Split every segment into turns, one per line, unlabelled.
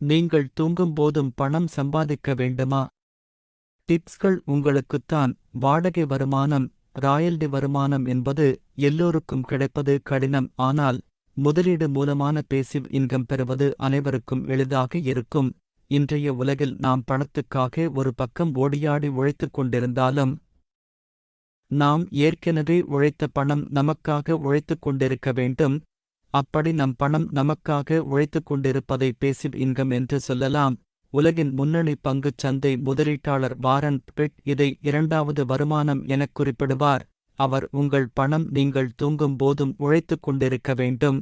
நீங்கள் தூங்கும் போதும் பணம் சம்பாதிக்க வேண்டுமா? டிப்ஸ்கள் உங்களுக்குத்தான். வாடகை வருமானம், ராயல்டி வருமானம் என்பது எல்லோருக்கும் கிடைப்பது கடினம். ஆனால் முதலீடு மூலமான பேசிவ் இன்கம் பெறுவது அனைவருக்கும் எளிதாக இருக்கும். இன்றைய உலகில் நாம் பணத்துக்காக ஒரு பக்கம் ஓடியாடி உழைத்துக் கொண்டிருந்தாலும், நாம் ஏற்கனவே உழைத்த பணம் நமக்காக உழைத்துக் கொண்டிருக்க வேண்டும். அப்படி நம் பணம் நமக்காக உழைத்துக் கொண்டிருப்பதை பேசிவ் இன்கம் என்று சொல்லலாம். உலகின் முன்னணி பங்குச் சந்தை முதலீட்டாளர் வாரன் பஃபெட் இதை இரண்டாவது வருமானம் எனக் குறிப்பிடுவார். அவர் உங்கள் பணம் நீங்கள் தூங்கும் போதும் உழைத்துக் கொண்டிருக்க வேண்டும்.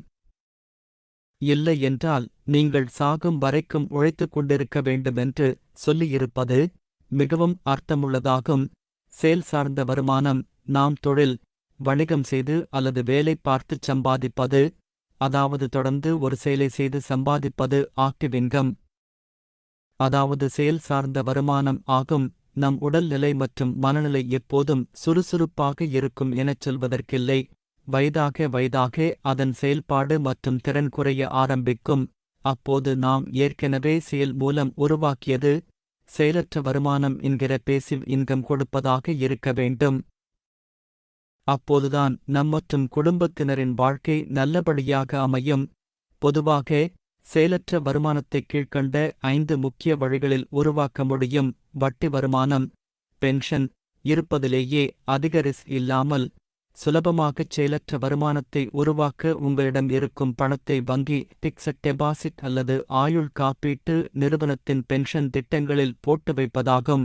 இல்லை என்றால் நீங்கள் சாகும் வரைக்கும் உழைத்துக் கொண்டிருக்க வேண்டுமென்று சொல்லியிருப்பது மிகவும் அர்த்தமுள்ளதாகும். செயல் சார்ந்த வருமானம், நாம் தொழில், வணிகம் செய்து அல்லது வேலை பார்த்துச் சம்பாதிப்பது, அதாவது தொடர்ந்து ஒரு செயலை செய்து சம்பாதிப்பது ஆக்டிவ் இன்கம். அதாவது செயல் சார்ந்த வருமானம் ஆகும். நம் உடல்நிலை மற்றும் மனநிலை எப்போதும் சுறுசுறுப்பாக இருக்கும் எனச் சொல்வதற்கில்லை. வயதாக வயதாக அதன் செயல்பாடு மற்றும் திறன் குறைய ஆரம்பிக்கும். அப்போது நாம் ஏற்கனவே செயல் மூலம் உருவாக்கியது செயலற்ற வருமானம் என்கிற பேசிவ் இன்கம் கொடுப்பதாக இருக்க வேண்டும். அப்போதுதான் நம் மற்றும் குடும்பத்தினரின் வாழ்க்கை நல்லபடியாக அமையும். பொதுவாக செயலற்ற வருமானத்தை கீழ்க்கண்ட 5 முக்கிய வழிகளில் உருவாக்க முடியும். வட்டி வருமானம், பென்ஷன், இருப்பதிலேயே அதிக ரிஸ்க் இல்லாமல் சுலபமாகச் செயலற்ற வருமானத்தை உருவாக்க உங்களிடம் இருக்கும் பணத்தை வங்கி, பிக்ஸட் டெபாசிட் அல்லது ஆயுள் காப்பீட்டு நிறுவனத்தின் பென்ஷன் திட்டங்களில் போட்டு வைப்பதாகும்.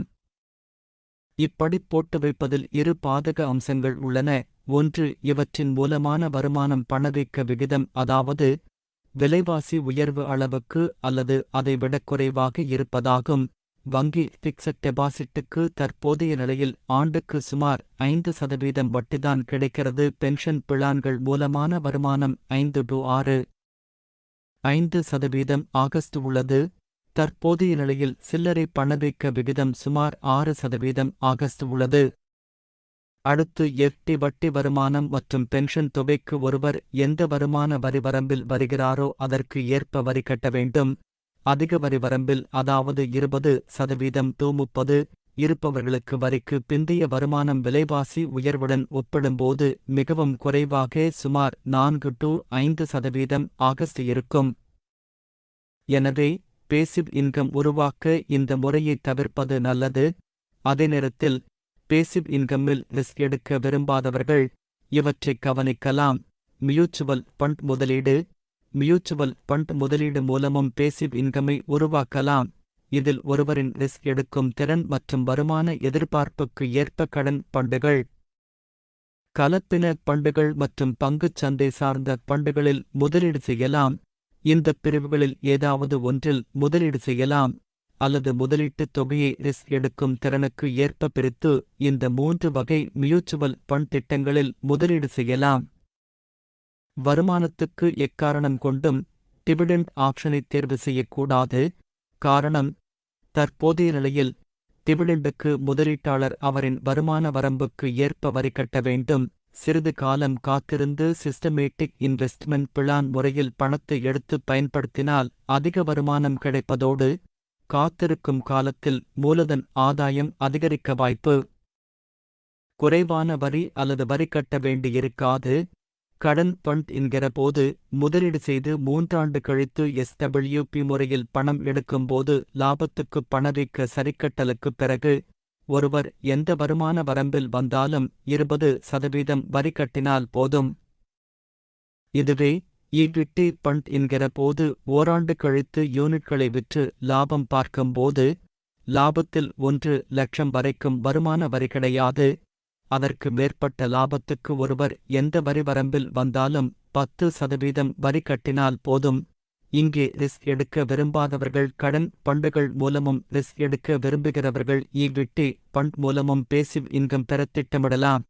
இப்படி போட்டு வைப்பதில் 2 பாதக அம்சங்கள் உள்ளன. ஒன்று, இவற்றின் மூலமான வருமானம் பணவீக்க விகிதம், அதாவது விலைவாசி உயர்வு அளவுக்கு அல்லது அதைவிடக் குறைவாக இருப்பதாகும். வங்கி பிக்ஸட் டெபாசிட்டுக்கு தற்போதைய நிலையில் ஆண்டுக்கு சுமார் 5% வட்டிதான் கிடைக்கிறது. பென்ஷன் பிளான்கள் மூலமான வருமானம் 5% ஆகஸ்ட் உள்ளது. தற்போதைய நிலையில் சில்லறை பணவீக்க விகிதம் சுமார் 6% ஆகஸ்ட் உள்ளது. அடுத்து எஃப்டி வட்டி வருமானம் மற்றும் பென்ஷன் தொகைக்கு ஒருவர் எந்த வருமான வரி வரம்பில் வருகிறாரோ அதற்கு ஏற்ப வரி கட்ட வேண்டும். அதிக வரி வரம்பில், அதாவது 20% to 30 இருப்பவர்களுக்கு வரிக்கு பிந்தைய வருமானம் விலைவாசி உயர்வுடன் ஒப்பிடும்போது மிகவும் குறைவாக சுமார் 4 to 5% ஆகஸ்ட் இருக்கும். எனவே பேசிவ் இன்கம் உருவாக்க இந்த முறையை தவிர்ப்பது நல்லது. அதே நேரத்தில் பேசிவ் இன்கம்மில் ரிஸ்க் எடுக்க விரும்பாதவர்கள் இவற்றை கவனிக்கலாம். மியூச்சுவல் ஃபண்ட் முதலீடு. மியூச்சுவல் ஃபண்ட் முதலீடு மூலமும் பேசிவ் இன்கமை உருவாக்கலாம். இதில் ஒருவரின் ரிஸ்க் எடுக்கும் திறன் மற்றும் வருமான எதிர்பார்ப்புக்கு ஏற்ப கடன் ஃபண்டுகள், கலப்பின ஃபண்டுகள் மற்றும் பங்குச் சந்தை சார்ந்த ஃபண்டுகளில் முதலீடு செய்யலாம். இந்த பிரிவுகளில் ஏதாவது ஒன்றில் முதலீடு செய்யலாம் அல்லது முதலீட்டுத் தொகையை ரிஸ்க் எடுக்கும் திறனுக்கு ஏற்ப பிரித்து இந்த 3 வகை மியூச்சுவல் ஃபண்ட் திட்டங்களில் முதலீடு செய்யலாம். வருமானத்துக்கு எக்காரணம் கொண்டும் டிவிடெண்ட் ஆப்ஷனை தேர்வு செய்யக்கூடாது. காரணம், தற்போதைய நிலையில் டிவிடெண்டுக்கு முதலீட்டாளர் அவரின் வருமான வரம்புக்கு ஏற்ப வரி கட்ட வேண்டும். சிறிது காலம் காத்திருந்து சிஸ்டமேட்டிக் இன்வெஸ்ட்மெண்ட் பிளான் முறையில் பணத்தை எடுத்து பயன்படுத்தினால் அதிக வருமானம் கிடைப்பதோடு காத்திருக்கும் காலத்தில் மூலதன் ஆதாயம் அதிகரிக்க வாய்ப்பு. குறைவான வரி அல்லது வரி கட்ட வேண்டியிருக்காது. கடன் ஃபண்ட் என்கிற போது முதலீடு செய்து 3 ஆண்டு கழித்து SWP முறையில் பணம் எடுக்கும்போது லாபத்துக்கு பணவீக்க சரிக்கட்டலுக்குப் பிறகு ஒருவர் எந்த வருமான வரம்பில் வந்தாலும் 20% வரி கட்டினால் போதும். இதுவே ஈக்விட்டி ஃபண்ட் என்கிற போது ஓராண்டு கழித்து யூனிட்களை விற்று லாபம் பார்க்கும்போது லாபத்தில் 1 லட்சம் வரைக்கும் வருமான வரி கிடையாது. அதற்கு மேற்பட்ட லாபத்துக்கு ஒருவர் எந்த வரி வரம்பில் வந்தாலும் 10% வரி கட்டினால் போதும். இங்கே ரிஸ்க் எடுக்க விரும்பாதவர்கள் கடன் ஃபண்டுகள் மூலமும், ரிஸ்க் எடுக்க விரும்புகிறவர்கள் ஈக்விட்டி ஃபண்ட் மூலமும் பேசிவ் இன்கம் பெற திட்டமிடலாம்.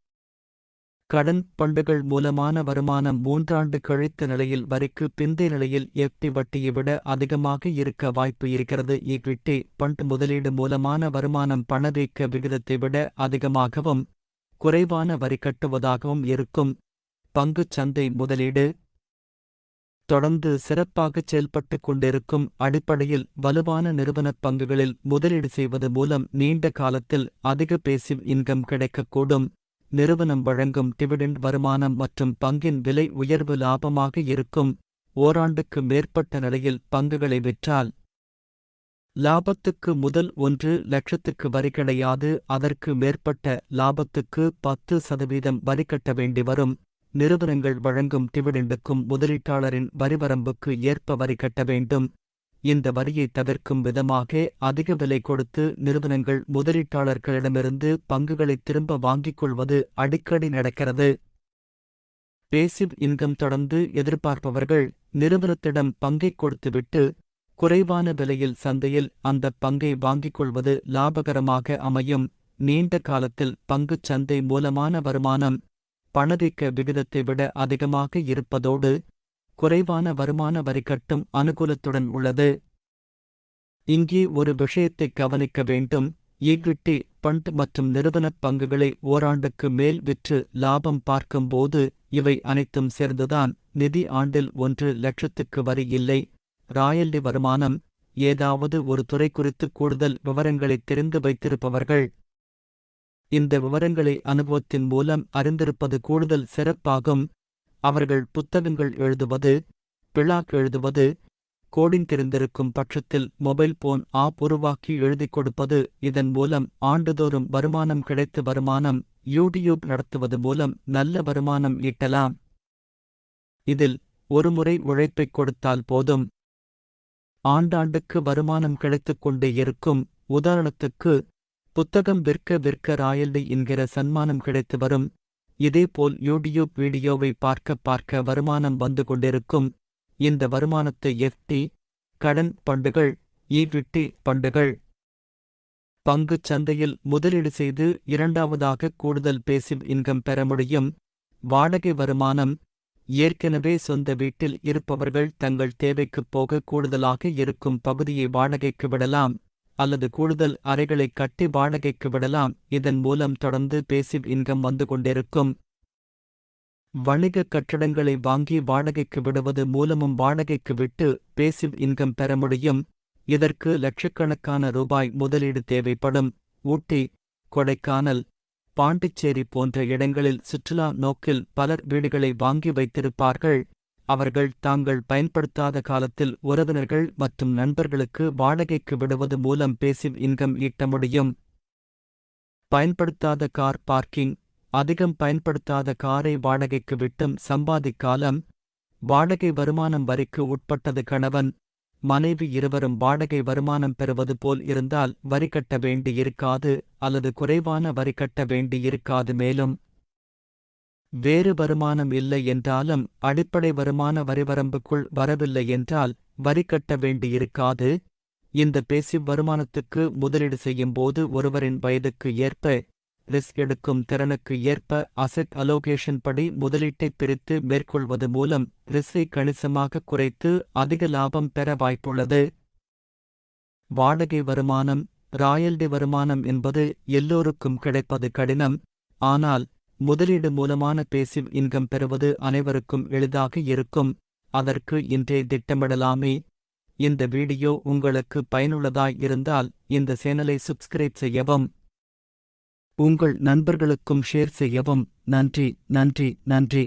கடன் ஃபண்டுகள் மூலமான வருமானம் 3 ஆண்டு கழித்த நிலையில் வரிக்கு பிந்தைய நிலையில் எஃப்டி வட்டியை விட அதிகமாக இருக்க வாய்ப்பு இருக்கிறது. ஈக்விட்டி ஃபண்ட் முதலீடு மூலமான வருமானம் பணவீக்க விகிதத்தை விட அதிகமாகவும் குறைவான வரி கட்டுவதாகவும் இருக்கும். பங்குச் சந்தை முதலீடு. தொடர்ந்து சிறப்பாகச் செயல்பட்டுக் கொண்டிருக்கும் அடிப்படையில் வலுவான நிறுவனப் பங்குகளில் முதலீடு செய்வது மூலம் நீண்ட காலத்தில் அதிக பேசிவ் இன்கம் கிடைக்கக்கூடும். நிறுவனம் வழங்கும் டிவிடெண்ட் வருமானம் மற்றும் பங்கின் விலை உயர்வு லாபமாக இருக்கும். ஓராண்டுக்கு மேற்பட்ட நிலையில் பங்குகளை விற்றால் லாபத்துக்கு முதல் 1,00,000க்கு வரி கிடையாது. அதற்கு மேற்பட்ட லாபத்துக்கு 10% வரி கட்ட வேண்டி வரும். நிறுவனங்கள் வழங்கும் டிவிடெண்டுக்கும் முதலீட்டாளரின் வரிவரம்புக்கு ஏற்ப வரி கட்ட வேண்டும். இந்த வரியை தவிர்க்கும் விதமாக அதிக விலை கொடுத்து நிறுவனங்கள் முதலீட்டாளர்களிடமிருந்து பங்குகளை திரும்ப வாங்கிக் கொள்வது அடிக்கடி நடக்கிறது. பேசிவ் இன்கம் தொடர்ந்து எதிர்பார்ப்பவர்கள் நிறுவனத்திடம் பங்கை கொடுத்துவிட்டு குறைவான விலையில் சந்தையில் அந்த பங்கை வாங்கிக் கொள்வது லாபகரமாக அமையும். நீண்ட காலத்தில் பங்குச் சந்தை மூலமான வருமானம் பணவீக்க விகிதத்தை விட அதிகமாக இருப்பதோடு குறைவான வருமான வரி கட்டும் அனுகூலத்துடன் உள்ளது. இங்கே ஒரு விஷயத்தை கவனிக்க வேண்டும். ஈக்விட்டி பண்ட் மற்றும் நிறுவனப் பங்குகளை ஓராண்டுக்கு மேல் விற்று லாபம் பார்க்கும்போது இவை அனைத்தும் சேர்ந்துதான் நிதி ஆண்டில் 1,00,000க்கு வரி இல்லை. ராயல்டி வருமானம் ஏதாவது ஒரு துறை குறித்து கூடுதல் விவரங்களை தெரிந்து வைத்திருப்பவர்கள் இந்த விவரங்களை அனுபவத்தின் மூலம் அறிந்திருப்பது கூடுதல் சிறப்பாகும். அவர்கள் புத்தகங்கள் எழுதுவது, பிளாக் எழுதுவது, கோடிங் தெரிந்திருக்கும் பட்சத்தில் மொபைல் போன் ஆப் உருவாக்கி எழுதிக் கொடுப்பது, இதன் மூலம் ஆண்டுதோறும் வருமானம் கிடைத்து வருமானம் யூடியூப் நடத்துவது மூலம் நல்ல வருமானம் ஈட்டலாம். இதில் ஒருமுறை உழைப்பைக் கொடுத்தால் போதும், ஆண்டாண்டுக்கு வருமானம் கிடைத்துக் கொண்டே இருக்கும். உதாரணத்துக்கு புத்தகம் விற்க விற்க ராயல்டி என்கிற சன்மானம் கிடைத்து வரும். இதேபோல் யூடியூப் வீடியோவை பார்க்க பார்க்க வருமானம் வந்து கொண்டிருக்கும். இந்த வருமானத்தை எஃப்டி, கடன் பண்டுகள், ஈக்விட்டி பண்டுகள், பங்குச் சந்தையில் முதலீடு செய்து இரண்டாவதாக கூடுதல் பேசிவ் இன்கம் பெற முடியும். வாடகை வருமானம் ஏற்கனவே சொந்த வீட்டில் இருப்பவர்கள் தங்கள் தேவைக்குப் போக கூடுதலாக இருக்கும் பகுதியை வாடகைக்கு விடலாம் அல்லது கூடுதல் அறைகளை கட்டி வாடகைக்கு விடலாம். இதன் மூலம் தொடர்ந்து பேசிவ் இன்கம் வந்து கொண்டிருக்கும். வணிக கட்டடங்களை வாங்கி வாடகைக்கு விடுவது மூலமும் வாடகைக்கு விட்டு பேசிவ் இன்கம் பெற முடியும். இதற்கு லட்சக்கணக்கான ரூபாய் முதலீடு தேவைப்படும். ஊட்டி, கொடைக்கானல், பாண்டிச்சேரி போன்ற இடங்களில் சுற்றுலா நோக்கில் பலர் வீடுகளை வாங்கி வைத்திருப்பார்கள். அவர்கள் தாங்கள் பயன்படுத்தாத காலத்தில் உறவினர்கள் மற்றும் நண்பர்களுக்கு வாடகைக்கு விடுவது மூலம் பேசிவ் இன்கம் ஈட்ட முடியும். பயன்படுத்தாத கார் பார்க்கிங் அதிகம் பயன்படுத்தாத காரை வாடகைக்கு விட்டும் சம்பாதிக்காலம். வாடகை வருமானம் வரிக்கு உட்பட்டது. கணவன் மனைவி இருவரும் வாடகை வருமானம் பெறுவது போல் இருந்தால் வரி கட்ட வேண்டியிருக்காது அல்லது குறைவான வரி கட்ட வேண்டியிருக்காது. மேலும் வேறு வருமானம் இல்லை என்றாலும் அடிப்படை வருமான வரிவரம்புக்குள் வரவில்லை என்றால் வரி கட்ட வேண்டியிருக்காது. இந்த பேசிவ் வருமானத்துக்கு முதலீடு செய்யும்போது ஒருவரின் வயதுக்கு ஏற்ப, ரிஸ்க் எடுக்கும் திறனுக்கு ஏற்ப அசெட் அலோகேஷன் படி முதலீட்டை பிரித்து மேற்கொள்வது மூலம் ரிஸ்கை கணிசமாக குறைத்து அதிக லாபம் பெற வாய்ப்புள்ளது. வாடகை வருமானம், ராயல்டி வருமானம் என்பது எல்லோருக்கும் கிடைப்பது கடினம். ஆனால் முதலீடு மூலமான பேசிவ் இன்கம் பெறுவது அனைவருக்கும் எளிதாக இருக்கும். அதற்கு இன்றே திட்டமிடலாமே. இந்த வீடியோ உங்களுக்கு பயனுள்ளதாய் இருந்தால் இந்த சேனலை சப்ஸ்கிரைப் செய்யவும், உங்கள் நண்பர்களுக்கும் ஷேர் செய்யவும். நன்றி.